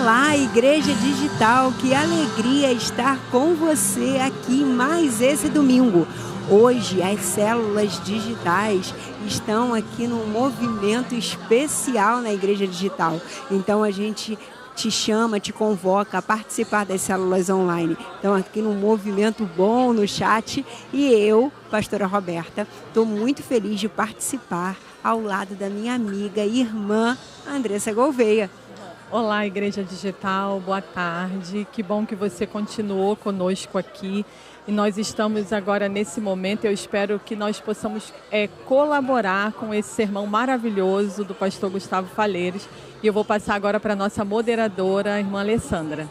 Olá, Igreja Digital, que alegria estar com você aqui mais esse domingo. Hoje as células digitais estão aqui num movimento especial na Igreja Digital. Então a gente te chama, te convoca a participar das células online. Então aqui num movimento bom no chat e eu, pastora Roberta, estou muito feliz de participar ao lado da minha amiga e irmã Andressa Gouveia. Olá, Igreja Digital, boa tarde. Que bom que você continuou conosco aqui. E nós estamos agora nesse momento, eu espero que nós possamos colaborar com esse sermão maravilhoso do pastor Gustavo Falheiros. E eu vou passar agora para a nossa moderadora, a irmã Alessandra.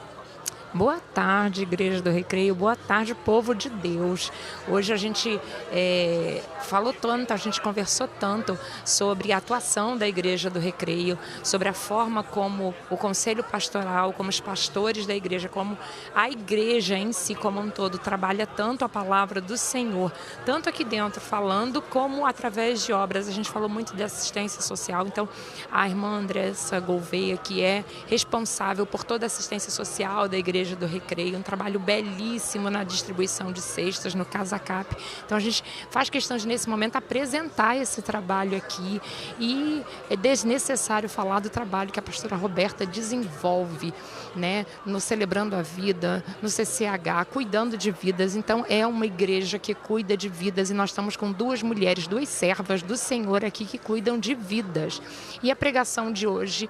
Boa tarde, Igreja do Recreio. Boa tarde, povo de Deus. Hoje a gente falou tanto, a gente conversou tanto sobre a atuação da Igreja do Recreio, sobre a forma como o Conselho Pastoral, como os pastores da Igreja, como a Igreja em si como um todo trabalha tanto a palavra do Senhor, tanto aqui dentro falando como através de obras. A gente falou muito de assistência social, então a irmã Andressa Gouveia, que é responsável por toda a assistência social da Igreja do Recreio, um trabalho belíssimo na distribuição de cestas no Casacap. Então a gente faz questão de nesse momento apresentar esse trabalho aqui e é desnecessário falar do trabalho que a pastora Roberta desenvolve, né, no Celebrando a Vida, no CCH, cuidando de vidas. Então é uma igreja que cuida de vidas e nós estamos com duas mulheres, duas servas do Senhor aqui que cuidam de vidas. E a pregação de hoje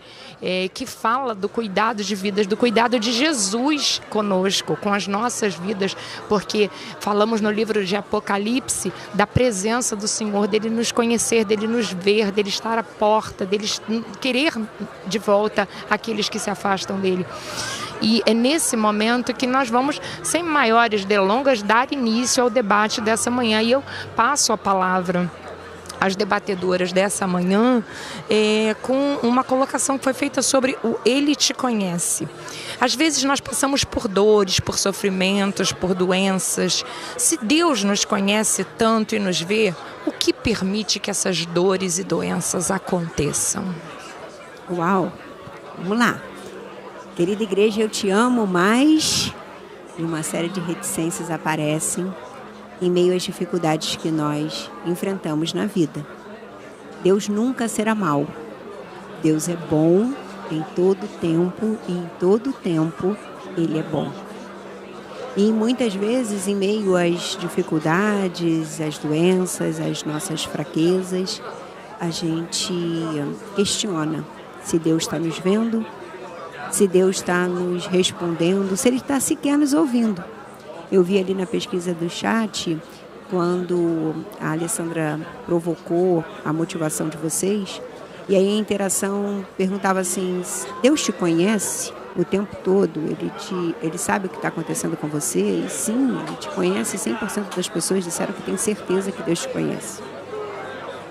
que fala do cuidado de vidas, do cuidado de Jesus conosco, com as nossas vidas, porque falamos no livro de Apocalipse da presença do Senhor, dele nos conhecer, dele nos ver, dele estar à porta, dele querer de volta aqueles que se afastam dele. E é nesse momento que nós vamos, sem maiores delongas, dar início ao debate dessa manhã. E eu passo a palavra às debatedoras dessa manhã com uma colocação que foi feita sobre o Ele te conhece. Às vezes nós passamos por dores, por sofrimentos, por doenças. Se Deus nos conhece tanto e nos vê, o que permite que essas dores e doenças aconteçam? Uau! Vamos lá. Querida igreja, eu te amo, mas uma série de reticências aparecem em meio às dificuldades que nós enfrentamos na vida. Deus nunca será mau. Deus é bom em todo tempo e em todo tempo Ele é bom. E muitas vezes, em meio às dificuldades, às doenças, às nossas fraquezas, a gente questiona se Deus está nos vendo, se Deus está nos respondendo, se Ele está sequer nos ouvindo. Eu vi ali na pesquisa do chat, quando a Alessandra provocou a motivação de vocês, e aí a interação perguntava assim: Deus te conhece o tempo todo? Ele sabe o que está acontecendo com você? E sim, Ele te conhece. 100% das pessoas disseram que tem certeza que Deus te conhece.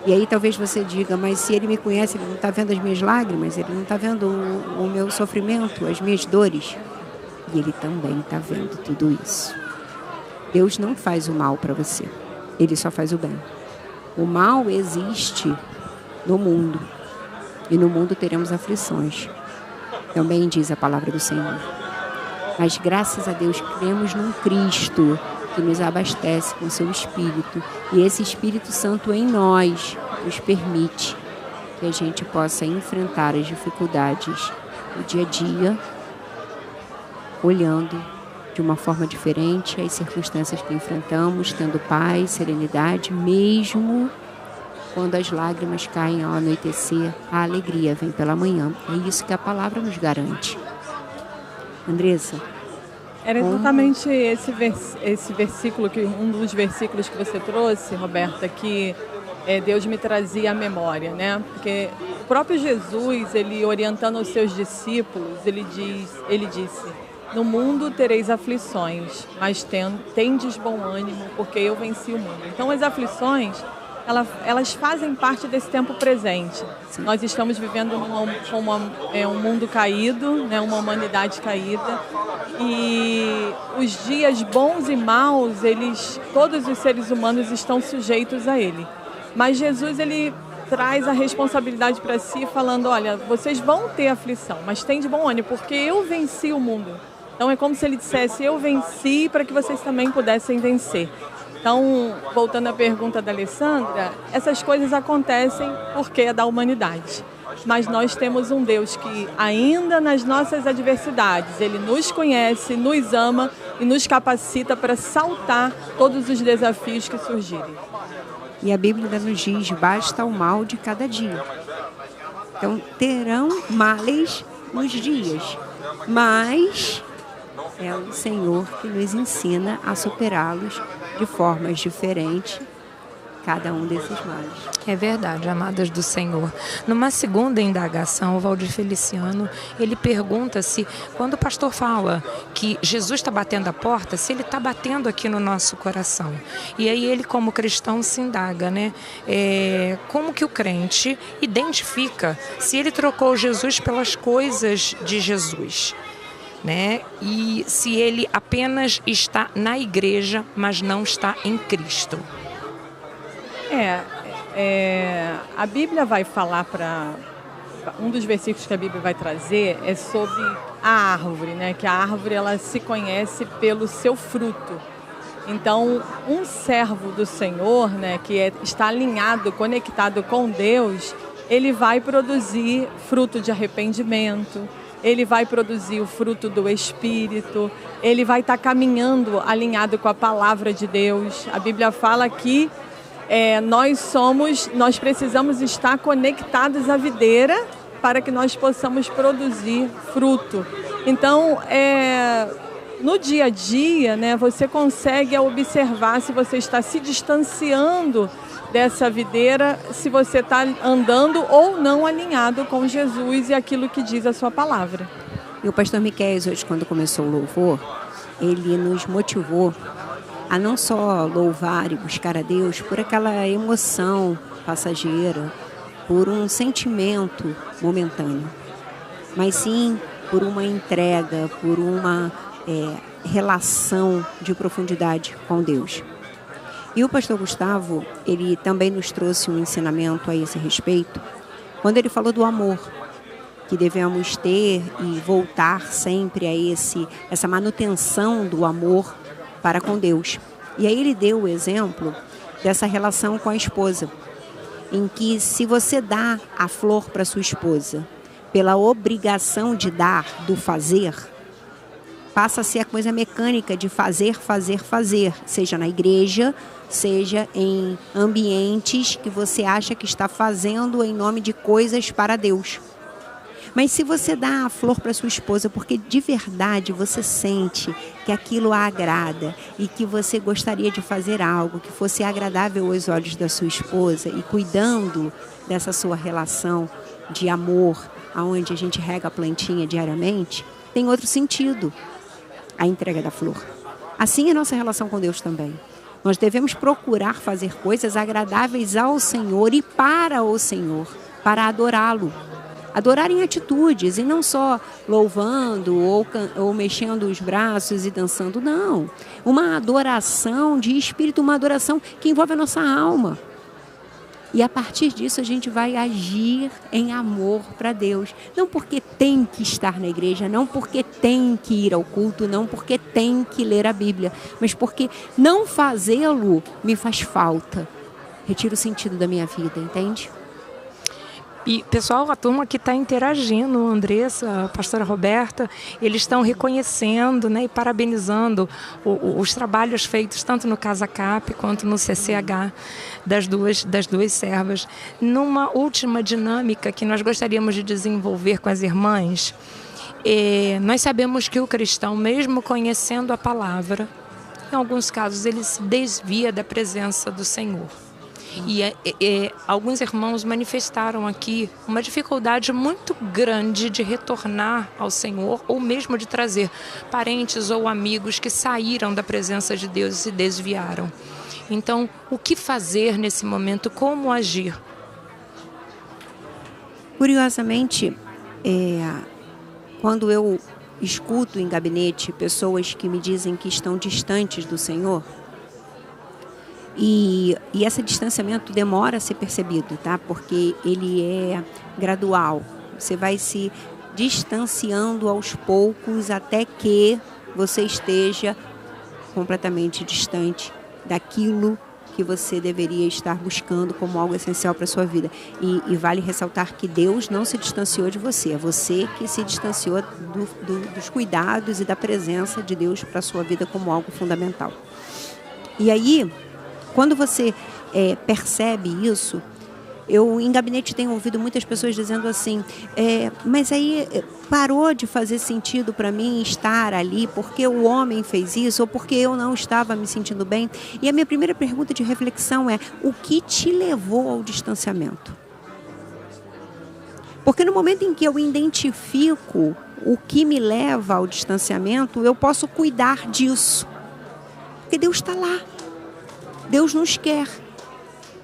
E aí talvez você diga: mas se Ele me conhece, Ele não está vendo as minhas lágrimas? Ele não está vendo o meu sofrimento, as minhas dores? E Ele também está vendo tudo isso. Deus não faz o mal para você. Ele só faz o bem. O mal existe no mundo. E no mundo teremos aflições. Também diz a palavra do Senhor. Mas graças a Deus cremos num Cristo que nos abastece com seu Espírito. E esse Espírito Santo em nós nos permite que a gente possa enfrentar as dificuldades do dia a dia, olhando de uma forma diferente as circunstâncias que enfrentamos, tendo paz, serenidade, mesmo quando as lágrimas caem ao anoitecer, a alegria vem pela manhã. É isso que a palavra nos garante. Andressa? Era exatamente esse versículo, um dos versículos que você trouxe, Roberta, que Deus me trazia à memória, né? Porque o próprio Jesus, ele orientando os seus discípulos, ele disse: no mundo tereis aflições, mas tendes bom ânimo, porque eu venci o mundo. Então as aflições, elas fazem parte desse tempo presente. Sim. Nós estamos vivendo um mundo caído, né, uma humanidade caída, e os dias bons e maus, todos os seres humanos estão sujeitos a ele. Mas Jesus, ele traz a responsabilidade para si, falando, olha, vocês vão ter aflição, mas tem de bom ânimo, porque eu venci o mundo. Então é como se ele dissesse, eu venci para que vocês também pudessem vencer. Então, voltando à pergunta da Alessandra, essas coisas acontecem porque é da humanidade. Mas nós temos um Deus que, ainda nas nossas adversidades, Ele nos conhece, nos ama e nos capacita para saltar todos os desafios que surgirem. E a Bíblia nos diz, basta o mal de cada dia. Então, terão males nos dias, mas é o Senhor que nos ensina a superá-los de formas diferentes, cada um desses males. É verdade, amadas do Senhor. Numa segunda indagação, o Valdir Feliciano, ele pergunta se, quando o pastor fala que Jesus está batendo a porta, se ele está batendo aqui no nosso coração. E aí ele, como cristão, se indaga, né? Como que o crente identifica se ele trocou Jesus pelas coisas de Jesus? Né? E se ele apenas está na igreja, mas não está em Cristo. A Bíblia vai falar um dos versículos que a Bíblia vai trazer é sobre a árvore, né? Que a árvore ela se conhece pelo seu fruto. Então, um servo do Senhor, né, que está alinhado, conectado com Deus, ele vai produzir fruto de arrependimento. Ele vai produzir o fruto do Espírito, ele vai estar caminhando alinhado com a palavra de Deus. A Bíblia fala que nós precisamos estar conectados à videira para que nós possamos produzir fruto. Então, no dia a dia, né, você consegue observar se você está se distanciando dessa videira, se você está andando ou não alinhado com Jesus e aquilo que diz a sua palavra. E o pastor Miqueias, hoje, quando começou o louvor, ele nos motivou a não só louvar e buscar a Deus por aquela emoção passageira, por um sentimento momentâneo, mas sim por uma entrega, por uma relação de profundidade com Deus. E o pastor Gustavo, ele também nos trouxe um ensinamento a esse respeito, quando ele falou do amor, que devemos ter e voltar sempre a essa manutenção do amor para com Deus. E aí ele deu o exemplo dessa relação com a esposa, em que se você dá a flor para sua esposa pela obrigação de dar, do fazer, passa a ser a coisa mecânica de fazer, seja na igreja, seja em ambientes que você acha que está fazendo em nome de coisas para Deus. Mas se você dá a flor para sua esposa porque de verdade você sente que aquilo a agrada e que você gostaria de fazer algo que fosse agradável aos olhos da sua esposa e cuidando dessa sua relação de amor, aonde a gente rega a plantinha diariamente, tem outro sentido a entrega da flor. Assim é a nossa relação com Deus também. Nós devemos procurar fazer coisas agradáveis ao Senhor e para o Senhor, para adorá-lo. Adorar em atitudes e não só louvando ou mexendo os braços e dançando, não. Uma adoração de espírito, uma adoração que envolve a nossa alma. E a partir disso a gente vai agir em amor para Deus. Não porque tem que estar na igreja, não porque tem que ir ao culto, não porque tem que ler a Bíblia, mas porque não fazê-lo me faz falta. Retira o sentido da minha vida, entende? E, pessoal, a turma que está interagindo, a Andressa, a pastora Roberta, eles estão reconhecendo, né, e parabenizando os trabalhos feitos tanto no Casa Cap quanto no CCH das duas servas. Numa última dinâmica que nós gostaríamos de desenvolver com as irmãs, nós sabemos que o cristão, mesmo conhecendo a palavra, em alguns casos ele se desvia da presença do Senhor. E alguns irmãos manifestaram aqui uma dificuldade muito grande de retornar ao Senhor ou mesmo de trazer parentes ou amigos que saíram da presença de Deus e se desviaram. Então, o que fazer nesse momento? Como agir? Curiosamente, quando eu escuto em gabinete pessoas que me dizem que estão distantes do Senhor, E esse distanciamento demora a ser percebido, tá? Porque ele é gradual. Você vai se distanciando aos poucos até que você esteja completamente distante daquilo que você deveria estar buscando como algo essencial para a sua vida. E vale ressaltar que Deus não se distanciou de você. É você que se distanciou dos cuidados e da presença de Deus para a sua vida como algo fundamental. E aí, quando você percebe isso, eu em gabinete tenho ouvido muitas pessoas dizendo assim, mas aí parou de fazer sentido para mim estar ali porque o homem fez isso ou porque eu não estava me sentindo bem. E a minha primeira pergunta de reflexão é, o que te levou ao distanciamento? Porque no momento em que eu identifico o que me leva ao distanciamento, eu posso cuidar disso. Porque Deus está lá. Deus nos quer.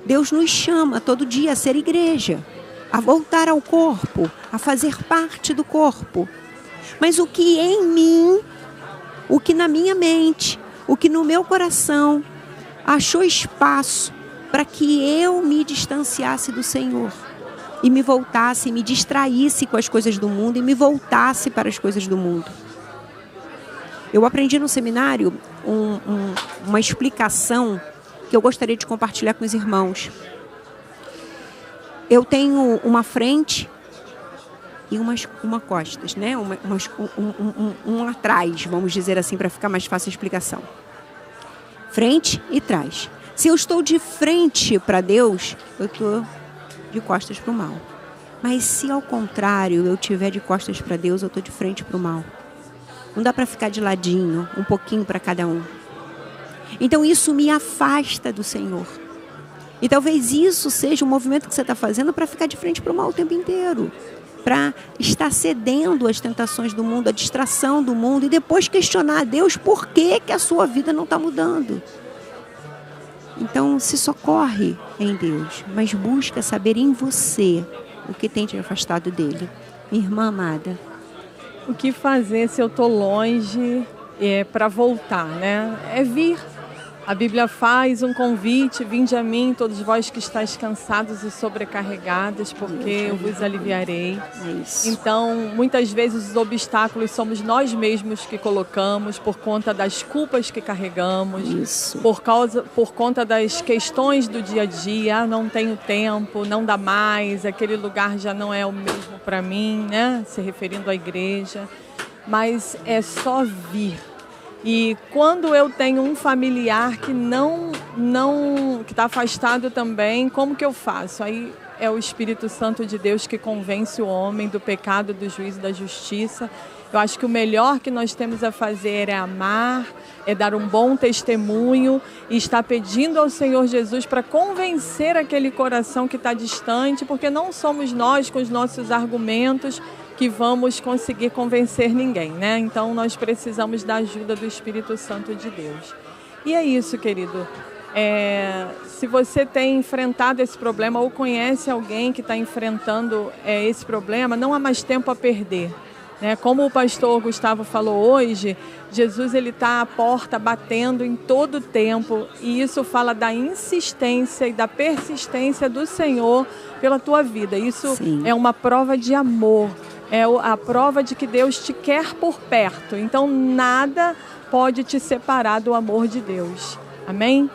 Deus nos chama todo dia a ser igreja, a voltar ao corpo, a fazer parte do corpo. Mas o que em mim, o que na minha mente, o que no meu coração achou espaço para que eu me distanciasse do Senhor e me voltasse, me distraísse com as coisas do mundo e me voltasse para as coisas do mundo. Eu aprendi no seminário uma explicação que eu gostaria de compartilhar com os irmãos. Eu tenho uma frente e uma costas, né? Um atrás, vamos dizer assim, para ficar mais fácil a explicação. Frente e trás. Se eu estou de frente para Deus, eu estou de costas para o mal. Mas se ao contrário eu estiver de costas para Deus, eu estou de frente para o mal. Não dá para ficar de ladinho, um pouquinho para cada um. Então isso me afasta do Senhor. E talvez isso seja um movimento que você está fazendo para ficar de frente para o mal o tempo inteiro. Para estar cedendo às tentações do mundo, à distração do mundo. E depois questionar a Deus por que a sua vida não está mudando. Então se socorre em Deus. Mas busca saber em você o que tem te afastado dele. Minha irmã amada. O que fazer se eu estou longe para voltar, né? É vir. A Bíblia faz um convite, vinde a mim, todos vós que estáis cansados e sobrecarregados, porque eu vos aliviarei. Então, muitas vezes os obstáculos somos nós mesmos que colocamos por conta das culpas que carregamos, por conta das questões do dia a dia, não tenho tempo, não dá mais, aquele lugar já não é o mesmo para mim, né? Se referindo à igreja, mas é só vir. E quando eu tenho um familiar que que está afastado também, como que eu faço? Aí é o Espírito Santo de Deus que convence o homem do pecado, do juízo e da justiça. Eu acho que o melhor que nós temos a fazer é amar, é dar um bom testemunho e estar pedindo ao Senhor Jesus para convencer aquele coração que está distante, porque não somos nós com os nossos argumentos que vamos conseguir convencer ninguém, né? Então nós precisamos da ajuda do Espírito Santo de Deus. E é isso, querido. Se você tem enfrentado esse problema ou conhece alguém que está enfrentando esse problema, não há mais tempo a perder. Né? Como o pastor Gustavo falou hoje, Jesus está à porta batendo em todo o tempo, e isso fala da insistência e da persistência do Senhor pela tua vida. Isso é uma prova de amor. É a prova de que Deus te quer por perto. Então, nada pode te separar do amor de Deus. Amém?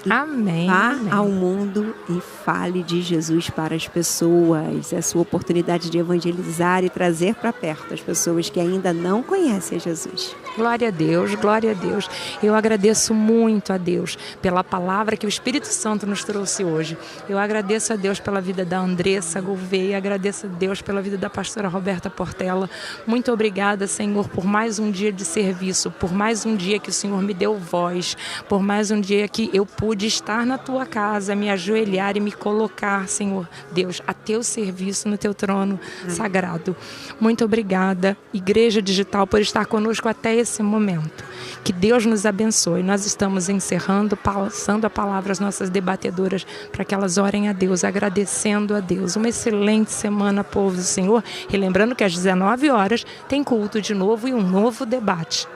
Amém. Vá ao mundo e fale de Jesus para as pessoas. É a sua oportunidade de evangelizar e trazer para perto as pessoas que ainda não conhecem Jesus. Glória a Deus, glória a Deus. Eu agradeço muito a Deus pela palavra que o Espírito Santo nos trouxe hoje. Eu agradeço a Deus pela vida da Andressa Gouveia, agradeço a Deus pela vida da pastora Roberta Portela. Muito obrigada, Senhor, por mais um dia de serviço, por mais um dia que o Senhor me deu voz, por mais um dia que eu pude estar na tua casa, me ajoelhar e me colocar, Senhor Deus, a teu serviço no teu trono sagrado. Muito obrigada, Igreja Digital, por estar conosco até esse momento. Que Deus nos abençoe. Nós estamos encerrando, passando a palavra às nossas debatedoras para que elas orem a Deus, agradecendo a Deus. Uma excelente semana, povo do Senhor. E lembrando que às 19 horas tem culto de novo e um novo debate.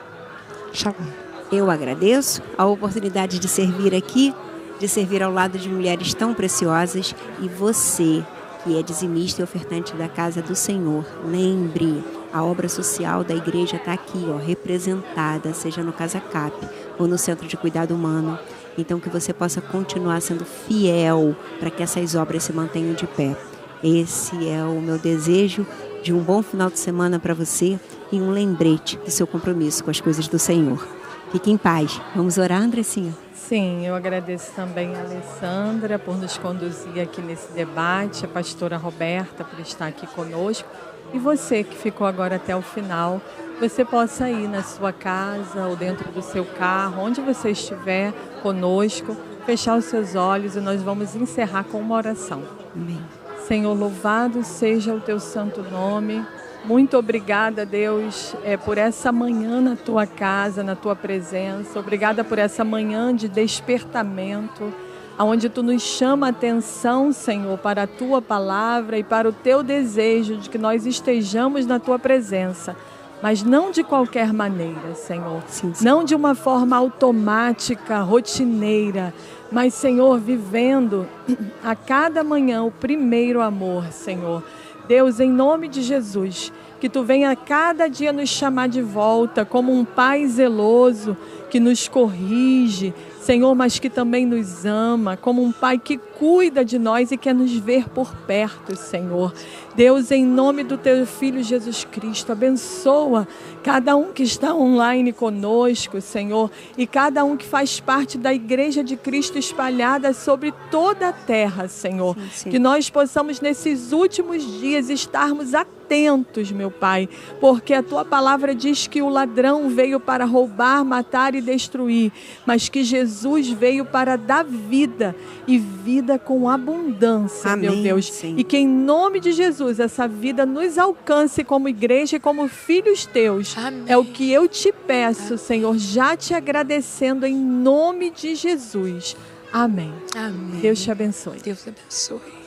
Shalom. Eu agradeço a oportunidade de servir aqui de servir ao lado de mulheres tão preciosas. E você, que é dizimista e ofertante da casa do Senhor, lembre, a obra social da igreja está aqui, representada, seja no Casa Cap ou no Centro de Cuidado Humano. Então, que você possa continuar sendo fiel para que essas obras se mantenham de pé. Esse é o meu desejo de um bom final de semana para você e um lembrete do seu compromisso com as coisas do Senhor. Fique em paz. Vamos orar, Andressinha? Sim, eu agradeço também a Alessandra por nos conduzir aqui nesse debate, a pastora Roberta por estar aqui conosco. E você que ficou agora até o final, você possa ir na sua casa ou dentro do seu carro, onde você estiver conosco, fechar os seus olhos e nós vamos encerrar com uma oração. Amém. Senhor, louvado seja o teu santo nome. Muito obrigada, Deus, por essa manhã na tua casa, na tua presença. Obrigada por essa manhã de despertamento, onde tu nos chama a atenção, Senhor, para a tua palavra e para o teu desejo de que nós estejamos na tua presença. Mas não de qualquer maneira, Senhor. Sim, sim. Não de uma forma automática, rotineira, mas, Senhor, vivendo a cada manhã o primeiro amor, Senhor. Deus, em nome de Jesus, que tu venha a cada dia nos chamar de volta como um pai zeloso que nos corrige, Senhor, mas que também nos ama, como um pai que cuida de nós e quer nos ver por perto, Senhor. Deus, em nome do teu Filho Jesus Cristo, abençoa cada um que está online conosco, Senhor, e cada um que faz parte da Igreja de Cristo espalhada sobre toda a terra, Senhor. Sim, sim. Que nós possamos, nesses últimos dias, estarmos atentos, meu Pai, porque a tua palavra diz que o ladrão veio para roubar, matar e destruir, mas que Jesus veio para dar vida e vida com abundância, Amém, meu Deus. sim. E que em nome de Jesus essa vida nos alcance como igreja e como filhos teus. Amém. É o que eu te peço, Senhor, já te agradecendo em nome de Jesus. Amém. Amém. Deus te abençoe. Deus abençoe.